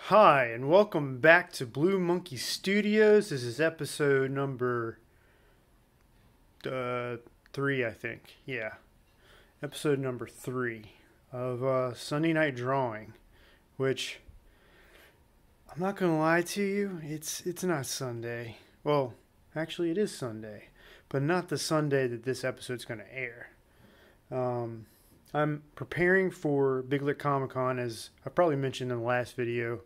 Hi, and welcome back to Blue Monkey Studios. This is episode number 3, I think. Yeah, episode number 3 of Sunday Night Drawing, which I'm not gonna lie to you, it's not Sunday. Well, actually, it is Sunday, but not the Sunday that this episode's gonna air. I'm preparing for Big Lit Comic Con, as I probably mentioned in the last video.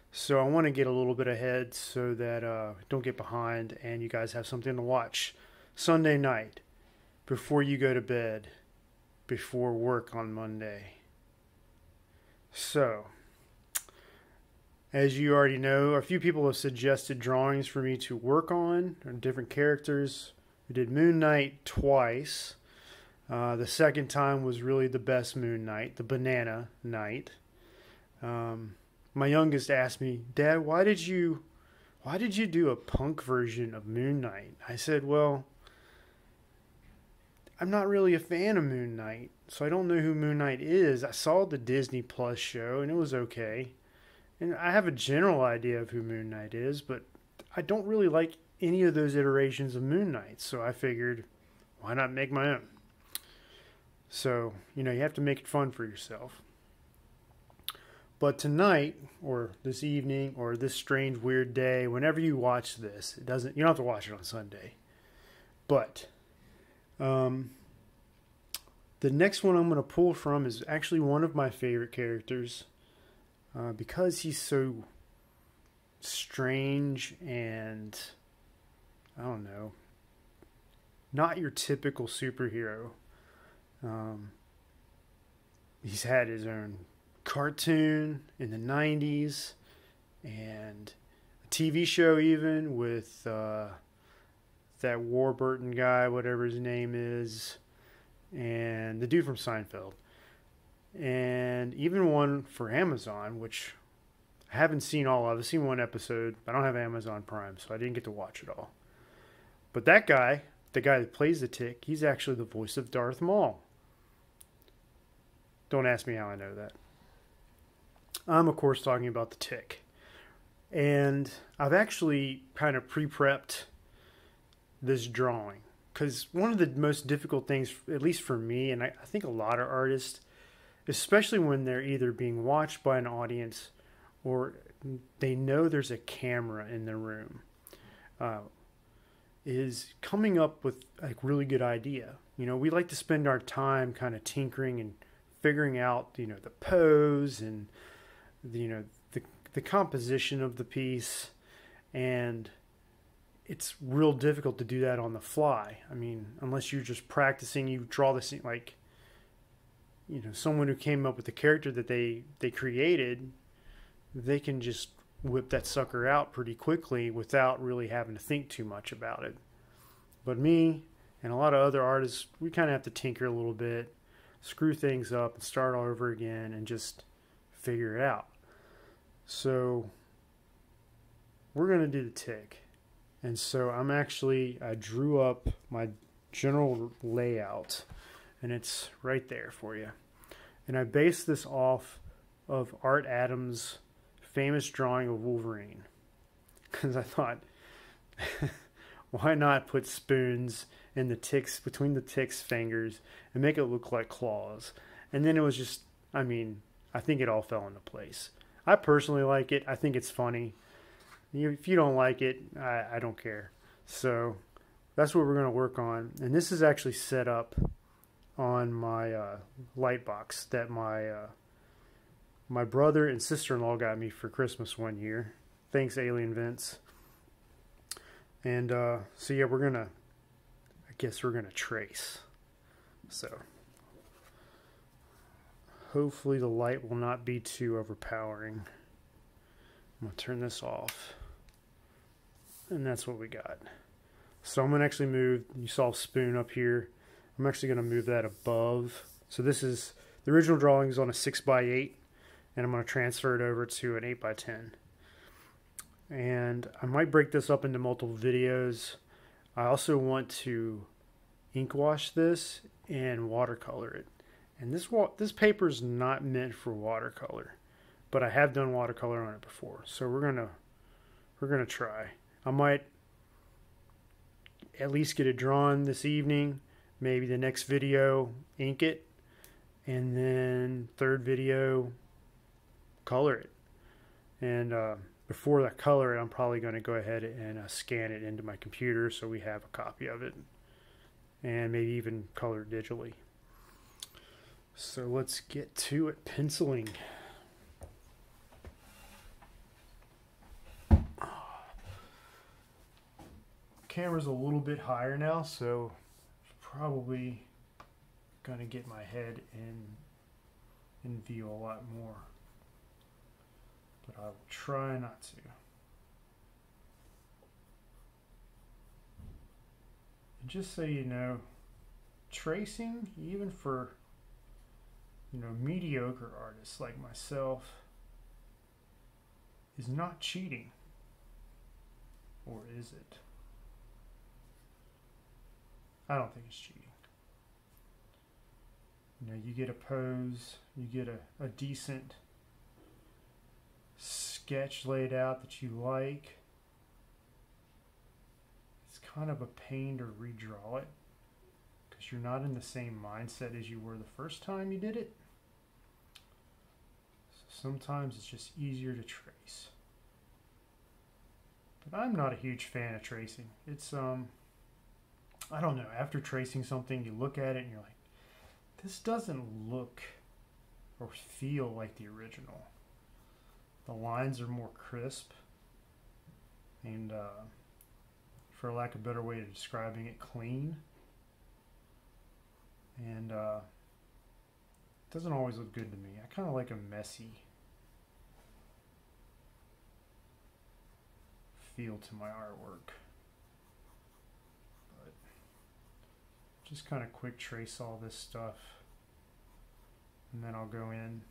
So I want to get a little bit ahead so that don't get behind and you guys have something to watch Sunday night before you go to bed, before work on Monday. So, as you already know, a few people have suggested drawings for me to work on different characters. We did Moon Knight twice. The second time was really the best Moon Knight, the Banana Knight. My youngest asked me, "Dad, why did you do a punk version of Moon Knight?" I said, "Well, I'm not really a fan of Moon Knight, so I don't know who Moon Knight is. I saw the Disney Plus show and it was okay. And I have a general idea of who Moon Knight is, but I don't really like any of those iterations of Moon Knight, so I figured, why not make my own?" So, you have to make it fun for yourself. But tonight, or this evening, or this strange, weird day, whenever you watch this, you don't have to watch it on Sunday. But the next one I'm going to pull from is actually one of my favorite characters, because he's so strange and, I don't know, not your typical superhero. He's had his own cartoon in the 90s and a TV show even with that Warburton guy, whatever his name is, and the dude from Seinfeld, and even one for Amazon, which I haven't seen all of. I've seen one episode. I don't have Amazon Prime, so I didn't get to watch it all. But that guy, the guy that plays the Tick, he's actually the voice of Darth Maul. Don't ask me how I know that. I'm, of course, talking about the Tick. And I've actually kind of pre-prepped this drawing, because one of the most difficult things, at least for me, and I think a lot of artists, especially when they're either being watched by an audience or they know there's a camera in the room, is coming up with a really good idea. We like to spend our time kind of tinkering and figuring out, the pose and, the composition of the piece. And it's real difficult to do that on the fly. I mean, unless you're just practicing, you draw the scene, like, someone who came up with the character that they created, they can just whip that sucker out pretty quickly without really having to think too much about it. But me and a lot of other artists, we kind of have to tinker a little bit, screw things up and start all over again and just figure it out. So we're going to do the Tick. And so I drew up my general layout, and it's right there for you. And I based this off of Art Adams' famous drawing of Wolverine, because I thought, why not put spoons in the Tick's, between the Tick's fingers, and make it look like claws? And then it was just, I think it all fell into place. I personally like it. I think it's funny. If you don't like it, I don't care. So that's what we're going to work on. And this is actually set up on my light box that my brother and sister-in-law got me for Christmas one year. Thanks, Alien Vince. And so yeah, I guess we're gonna trace. So hopefully the light will not be too overpowering. I'm gonna turn this off. And that's what we got. So I'm gonna actually move, you saw spoon up here. I'm actually gonna move that above. So this is, the original drawing is on a 6x8, and I'm gonna transfer it over to an 8x10. And I might break this up into multiple videos. I also want to ink wash this and watercolor it. And this paper is not meant for watercolor. but I have done watercolor on it before, so we're gonna try. I might at least get it drawn this evening. Maybe the next video ink it, and then third video color it. And before I color it, I'm probably going to go ahead and scan it into my computer so we have a copy of it, and maybe even color it digitally. So let's get to it. Penciling. Camera's a little bit higher now, so probably gonna get my head in view a lot more, but I will try not to. And just so you know, tracing, even for mediocre artists like myself, is not cheating. Or is it? I don't think it's cheating. You get a pose, you get a decent sketch laid out that you like. It's kind of a pain to redraw it because you're not in the same mindset as you were the first time you did it. So sometimes it's just easier to trace. But I'm not a huge fan of tracing. It's I don't know, after tracing something, you look at it and you're like, this doesn't look or feel like the original. The lines are more crisp and, for lack of a better way of describing it, clean. And it doesn't always look good to me. I kind of like a messy feel to my artwork. Just kind of quick trace all this stuff, and then I'll go in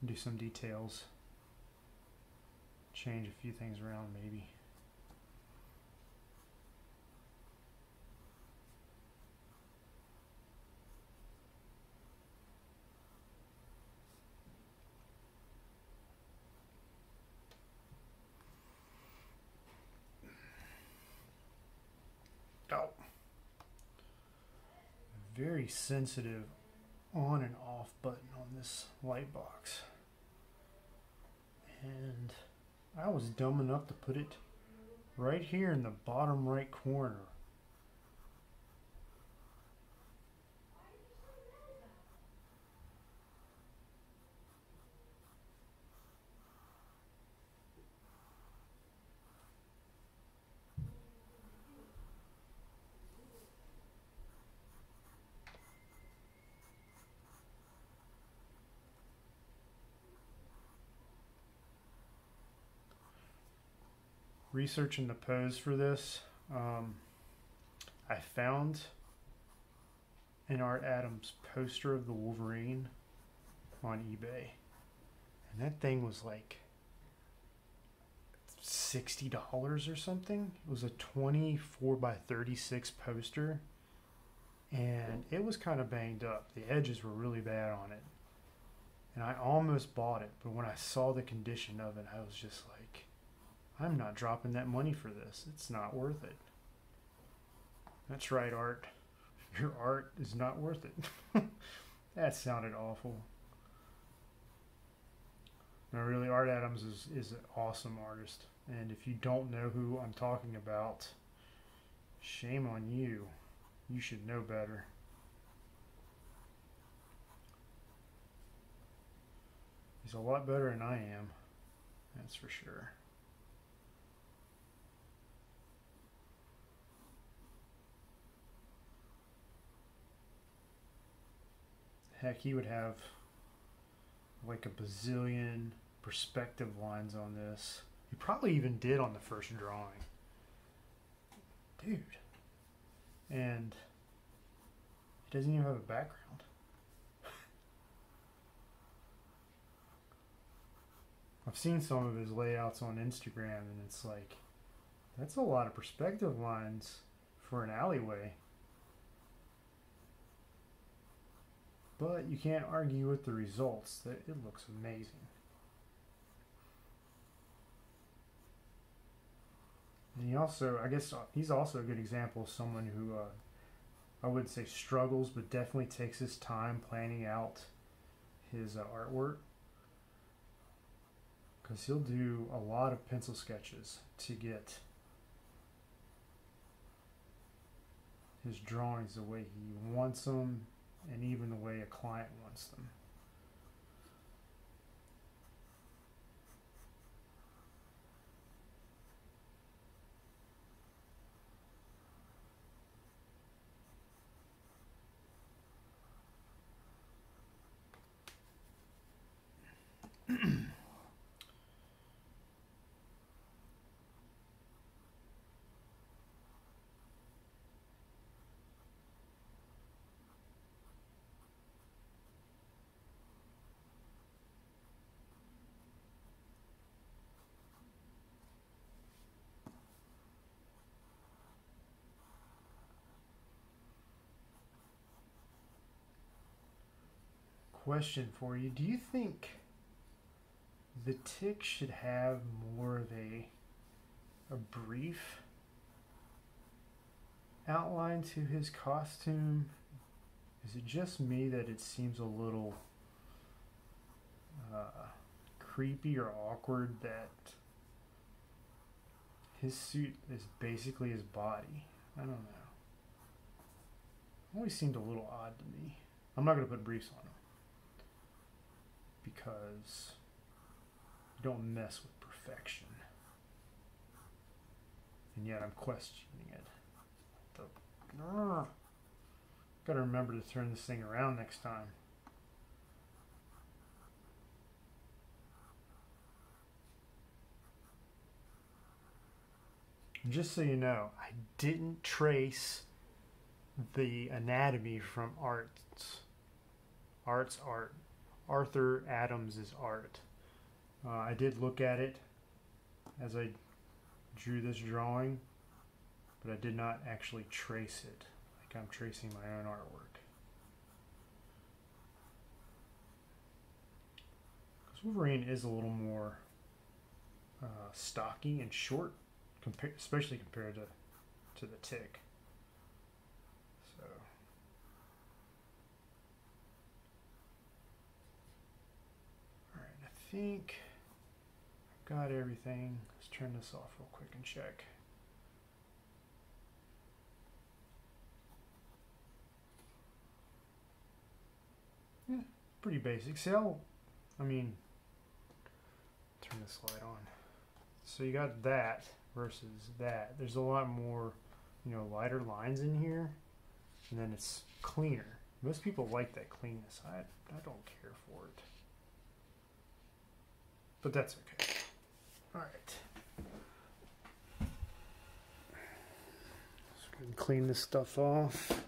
and do some details, change a few things around maybe. Oh. Very sensitive on and off button on this light box, and I was dumb enough to put it right here in the bottom right corner. Researching the pose for this, I found an Art Adams poster of the Wolverine on eBay, and that thing was like $60 or something. It was a 24 by 36 poster, and it was kind of banged up. The edges were really bad on it, and I almost bought it, but when I saw the condition of it, I was just like, I'm not dropping that money for this. It's not worth it. That's right, art. Your art is not worth it. That sounded awful. No, really, Art Adams is an awesome artist. And if you don't know who I'm talking about, shame on you. You should know better. He's a lot better than I am. That's for sure. Heck, he would have like a bazillion perspective lines on this. He probably even did on the first drawing. Dude. And he doesn't even have a background. I've seen some of his layouts on Instagram, and it's like, that's a lot of perspective lines for an alleyway. But you can't argue with the results. That it looks amazing. And he also, I guess, he's also a good example of someone who I wouldn't say struggles, but definitely takes his time planning out his artwork. Because he'll do a lot of pencil sketches to get his drawings the way he wants them, and even the way a client wants them. Question for you. Do you think the Tick should have more of a brief outline to his costume? Is it just me that it seems a little creepy or awkward that his suit is basically his body? I don't know. It always seemed a little odd to me. I'm not going to put briefs on him, because you don't mess with perfection. And yet I'm questioning it. Gotta remember to turn this thing around next time. And just so you know, I didn't trace the anatomy from Art's art. Arthur Adams' art. I did look at it as I drew this drawing, but I did not actually trace it like I'm tracing my own artwork. Because Wolverine is a little more stocky and short, especially compared to the Tick. So. I think I've got everything. Let's turn this off real quick and check. Yeah, pretty basic. See how, I mean, turn this light on. So you got that versus that. There's a lot more, lighter lines in here, and then it's cleaner. Most people like that cleanness. I don't care for it. But that's okay. All right. Let's go ahead and clean this stuff off.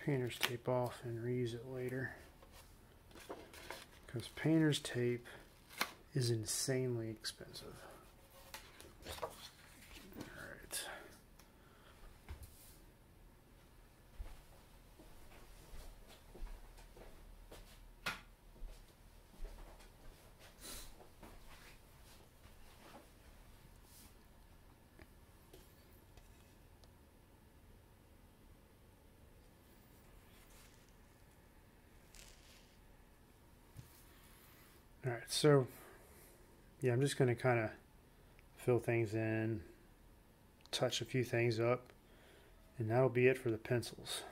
Painter's tape off and reuse it later, because painter's tape is insanely expensive. Alright. Alright, so yeah, I'm just going to kind of fill things in, touch a few things up, and that'll be it for the pencils.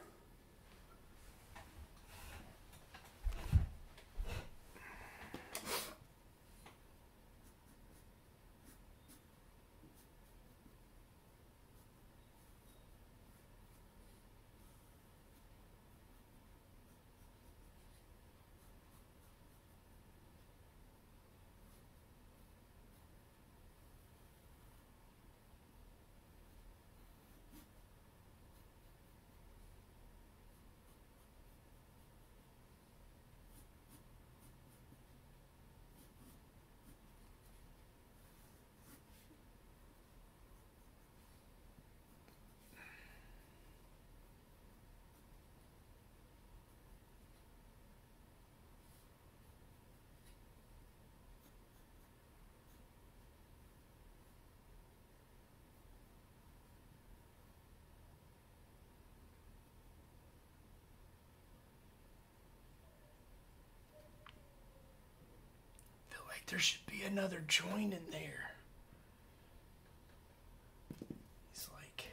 like there should be another joint in there. He's like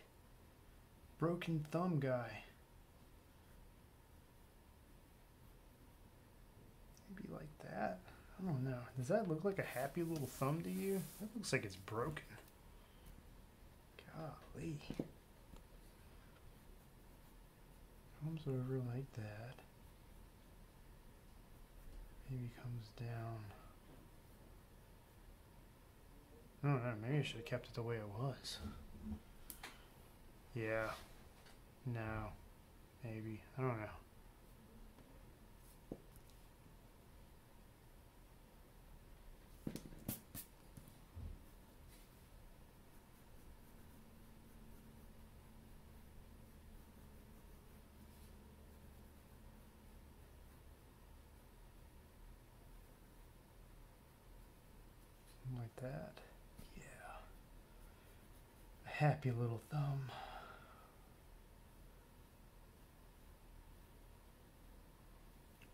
broken thumb guy. Maybe like that. I don't know. Does that look like a happy little thumb to you? That looks like it's broken. Golly. Comes over like that. Maybe comes down. I don't know. Maybe I should have kept it the way it was. Yeah. No. Maybe. I don't know. Like that. Yeah. A happy little thumb.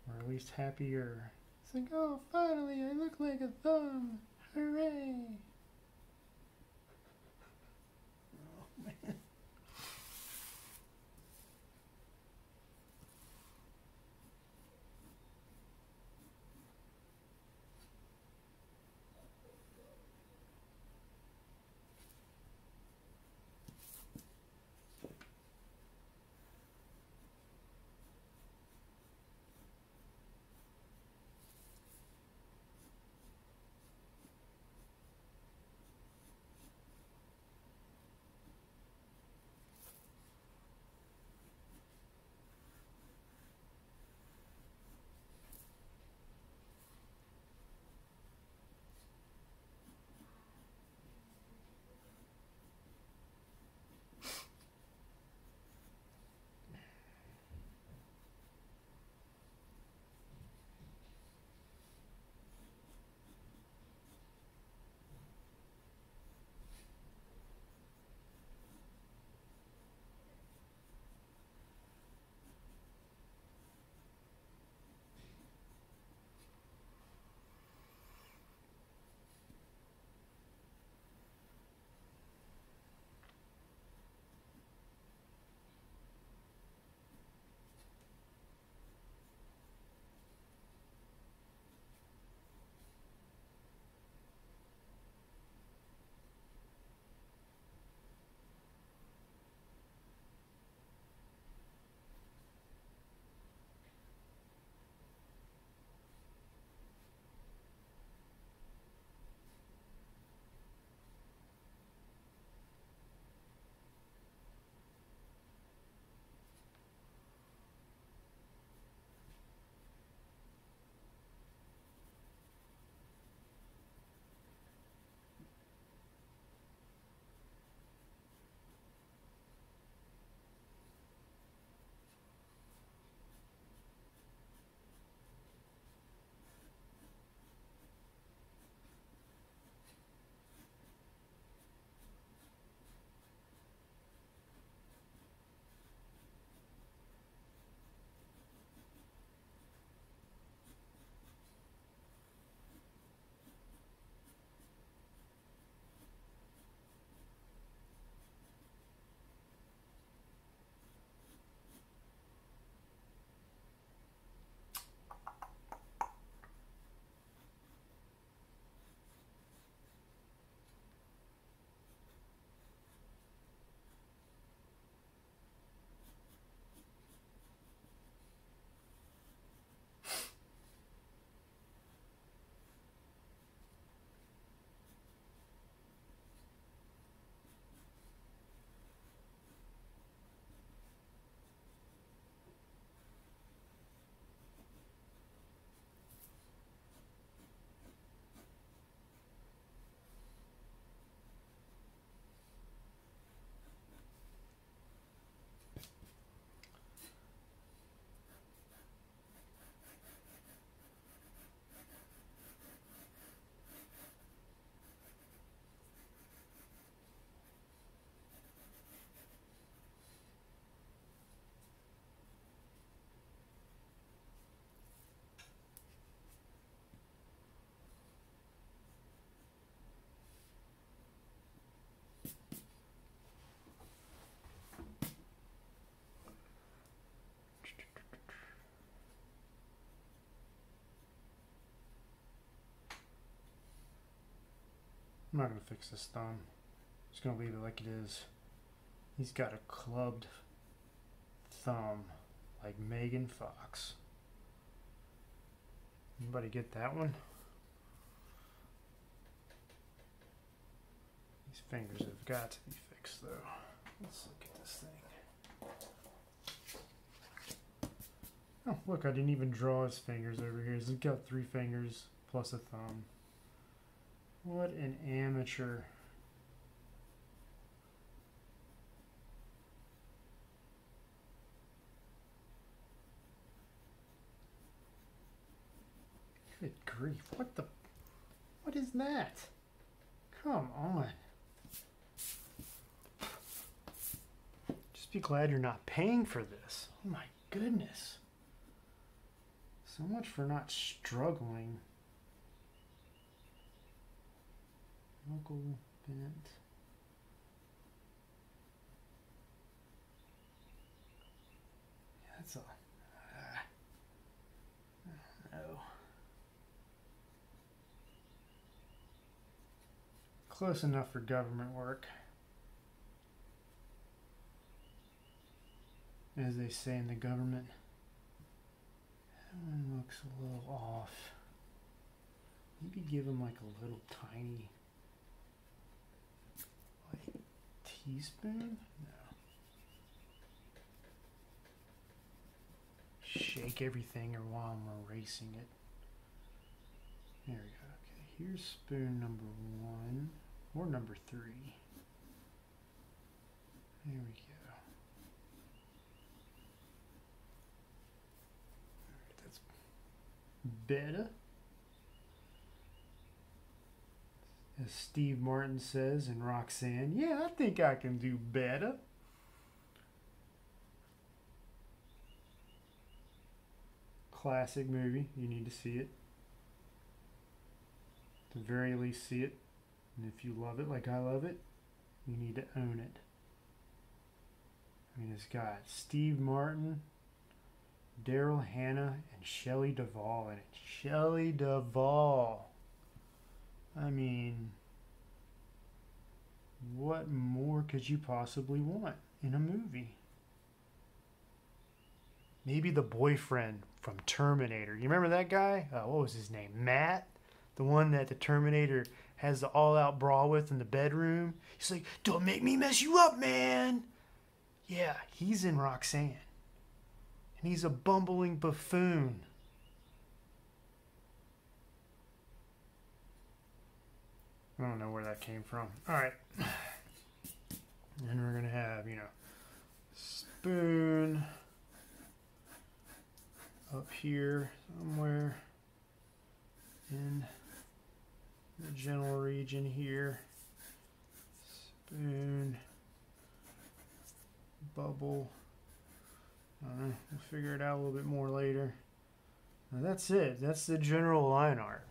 Or at least happier. It's like, oh, finally, I look like a thumb. Hooray. Oh, man. I'm not going to fix this thumb. I'm just going to leave it like it is. He's got a clubbed thumb like Megan Fox. Anybody get that one? These fingers have got to be fixed though. Let's look at this thing. Oh, look, I didn't even draw his fingers over here. He's got 3 fingers plus a thumb. What an amateur. Good grief, what is that? Come on. Just be glad you're not paying for this. Oh my goodness. So much for not struggling. Knuckle bent. Yeah, that's a... no. Close enough for government work. As they say in the government. That one looks a little off. Maybe give him like a little tiny like teaspoon? No. Shake everything or while I'm erasing it. There we go. Okay, here's spoon number 1 or number 3. There we go. Alright, that's better. As Steve Martin says in Roxanne, yeah, I think I can do better. Classic movie. You need to see it. At the very least, see it. And if you love it like I love it, you need to own it. I mean, it's got Steve Martin, Daryl Hannah, and Shelley Duvall in it. Shelley Duvall. I mean, what more could you possibly want in a movie? Maybe the boyfriend from Terminator. You remember that guy? What was his name? Matt? The one that the Terminator has the all-out brawl with in the bedroom. He's like, don't make me mess you up, man. Yeah, he's in Roxanne. And he's a bumbling buffoon. I don't know where that came from. All right. And we're going to have, you know, spoon up here somewhere in the general region here. Spoon, bubble. We'll figure it out a little bit more later. Now that's it. That's the general line art.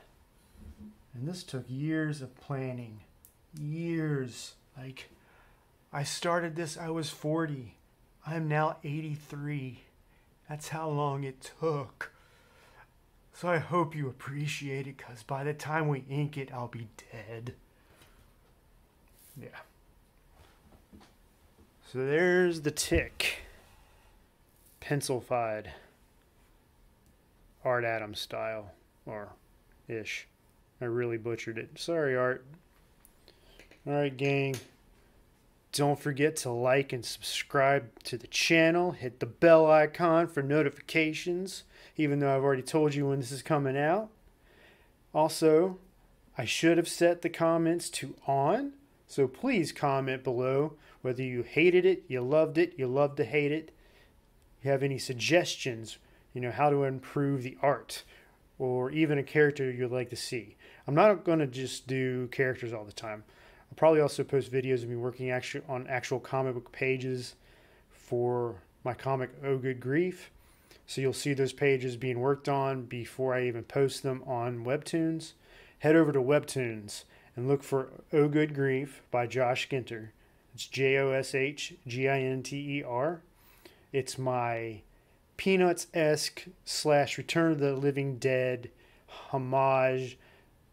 And this took years of planning. Years. Like, I started this, I was 40. I'm now 83. That's how long it took. So I hope you appreciate it, because by the time we ink it, I'll be dead. Yeah. So there's the Tick. Pencil-fied. Art Adams style. Or ish. I really butchered it. Sorry, Art. Alright, gang. Don't forget to like and subscribe to the channel. Hit the bell icon for notifications, even though I've already told you when this is coming out. Also, I should have set the comments to on, so please comment below whether you hated it, you loved to hate it. You have any suggestions, you know, how to improve the art, or even a character you'd like to see. I'm not going to just do characters all the time. I'll probably also post videos of me working on actual comic book pages for my comic Oh Good Grief. So you'll see those pages being worked on before I even post them on Webtoons. Head over to Webtoons and look for Oh Good Grief by Josh Ginter. It's Joshginter. It's my Peanuts-esque / Return of the Living Dead homage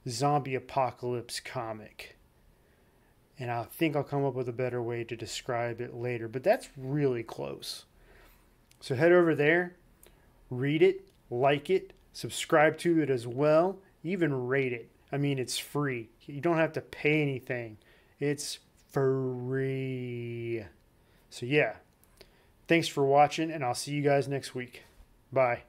zombie apocalypse comic. And I think I'll come up with a better way to describe it later, but that's really close. So head over there, read it, like it, subscribe to it as well, even rate it. I mean, it's free. You don't have to pay anything. It's free. So yeah, thanks for watching, and I'll see you guys next week. Bye.